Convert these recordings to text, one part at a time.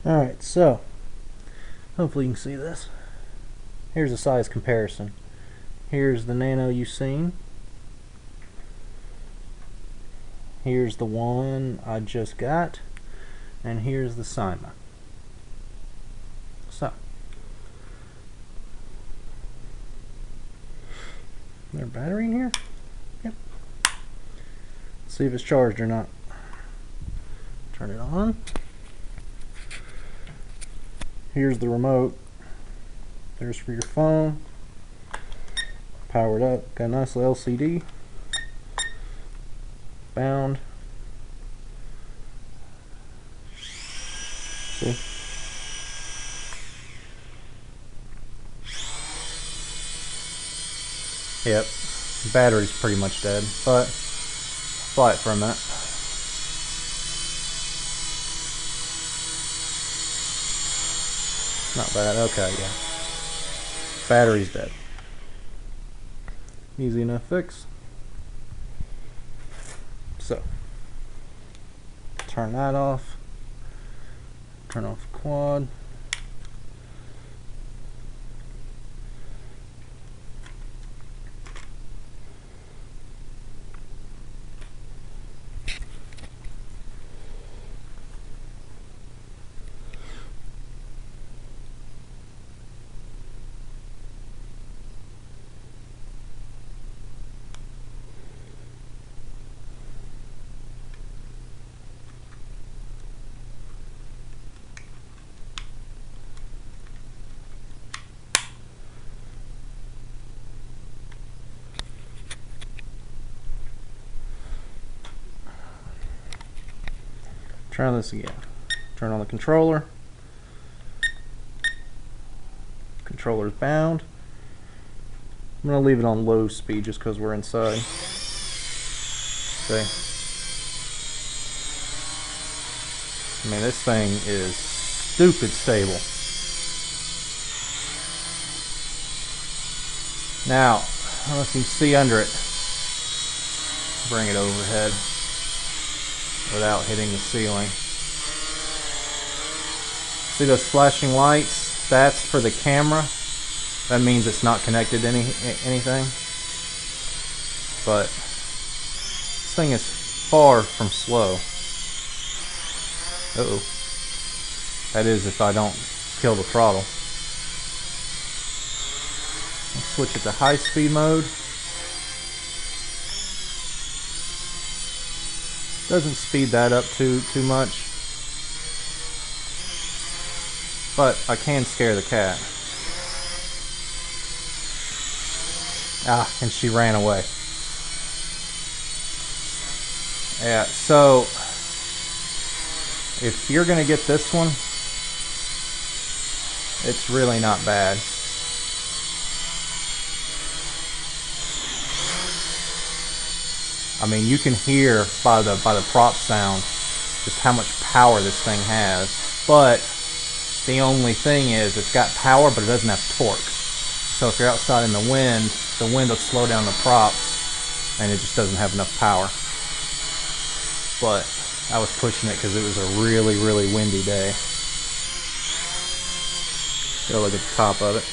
Alright, so hopefully you can see this. Here's a size comparison. Here's the Nano you've seen. Here's the one I just got. And here's the Syma. So, is there a battery in here? Yep. Let's see if it's charged or not. Turn it on. Here's the remote. There's for your phone. Powered up. Got a nice little LCD. Bound. See? Yep. Battery's pretty much dead, but fly it for a minute. Not bad. Okay, yeah. Battery's dead. Easy enough fix. So, turn that off. Turn off the quad. Try this again. Turn on the controller. Controller's bound. I'm going to leave it on low speed just because we're inside. See? I mean, this thing is stupid stable. Now, I don't know if you can see under it. Bring it overhead without hitting the ceiling. See those flashing lights? That's for the camera. That means it's not connected to anything. But this thing is far from slow. Uh-oh. That is if I don't kill the throttle. Let's switch it to high speed mode. Doesn't speed that up too much, but I can scare the cat. Ah, and she ran away. Yeah, so if you're gonna get this one, it's really not bad. I mean, you can hear by the prop sound just how much power this thing has. But the only thing is, it's got power, but it doesn't have torque. So if you're outside in the wind will slow down the props, and it just doesn't have enough power. But I was pushing it because it was a really, really windy day. Go look at the top of it.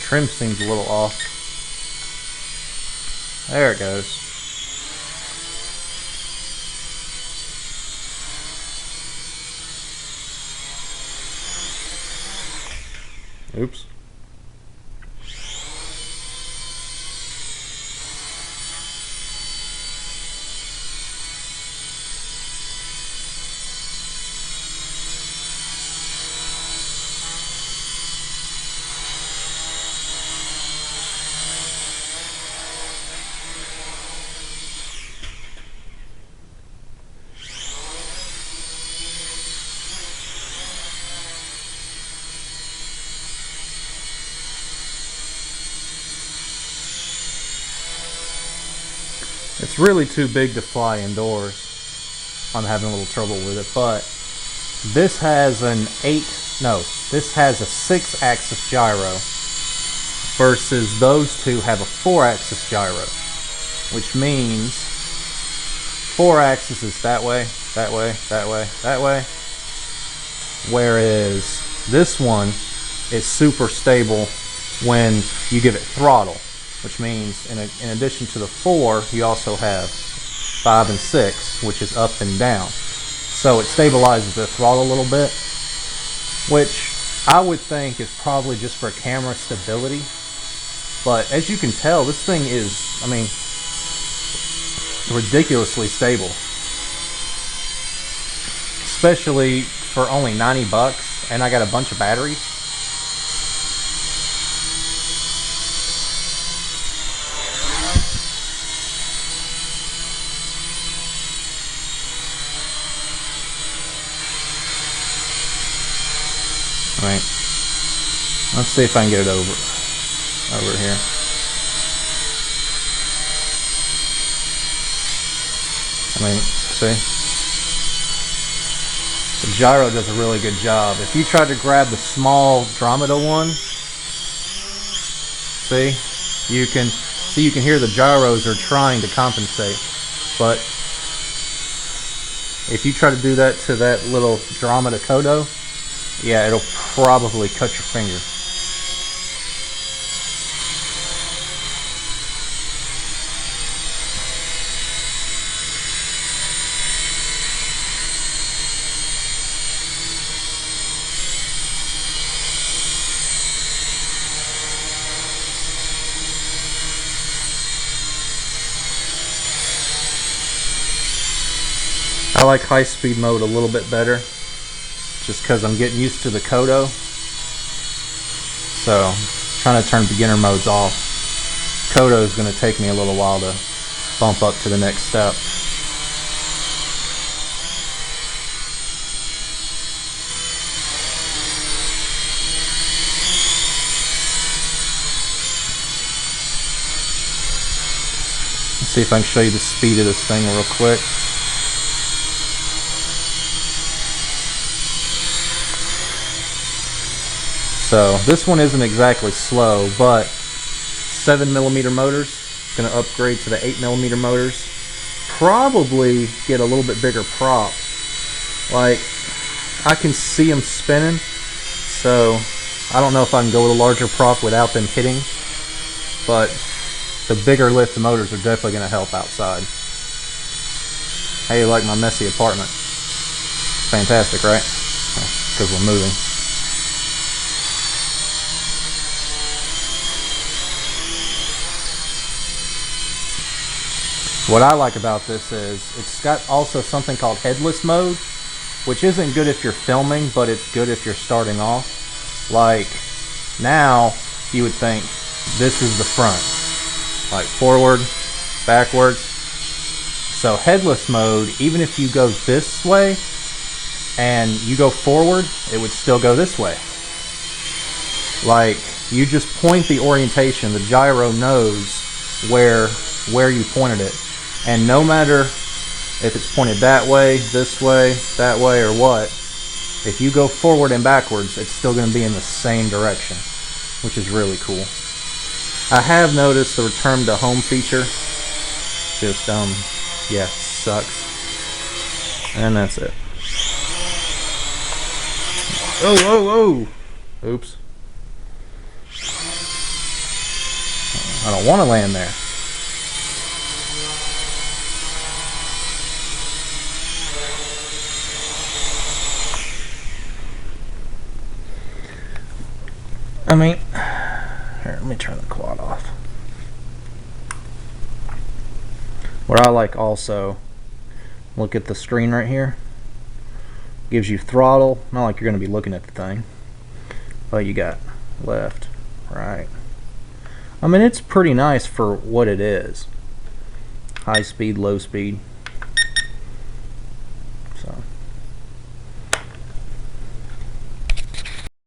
Trim seems a little off. There it goes. Oops. It's really too big to fly indoors. I'm having a little trouble with it, but this has this has a 6-axis gyro versus those two have a 4-axis gyro, which means 4-axis is that way, that way, that way, that way, whereas this one is super stable when you give it throttle, which means in addition to the 4, you also have 5 and 6, which is up and down. So it stabilizes the throttle a little bit, which I would think is probably just for camera stability. But as you can tell, this thing is, I mean, ridiculously stable. Especially for only 90 bucks, and I got a bunch of batteries. Alright, let's see if I can get it over here. I mean, see? The gyro does a really good job. If you try to grab the small Andromeda one, see? You can hear the gyros are trying to compensate. But if you try to do that to that little Andromeda Kodo, yeah, it'll probably cut your finger. I like high-speed mode a little bit better, just because I'm getting used to the Kodo. So, trying to turn beginner modes off. Kodo is going to take me a little while to bump up to the next step. Let's see if I can show you the speed of this thing real quick. So this one isn't exactly slow, but 7mm motors, going to upgrade to the 8mm motors. Probably get a little bit bigger prop. Like, I can see them spinning, so I don't know if I can go with a larger prop without them hitting, but the bigger lift motors are definitely going to help outside. How you like my messy apartment? Fantastic, right? Because we're moving. What I like about this is it's got also something called Headless Mode, which isn't good if you're filming, but it's good if you're starting off. Like, now you would think this is the front, like forward, backwards. So Headless Mode, even if you go this way and you go forward, it would still go this way. Like, you just point the orientation, the gyro knows where you pointed it. And no matter if it's pointed that way, this way, that way, or what, if you go forward and backwards, it's still going to be in the same direction, which is really cool. I have noticed the return to home feature just, yeah, sucks. And that's it. Oh! Oops. I don't want to land there. I mean, here, let me turn the quad off. What I like also, look at the screen right here. Gives you throttle, not like you're going to be looking at the thing, but you got left, right. I mean, it's pretty nice for what it is. High speed, low speed.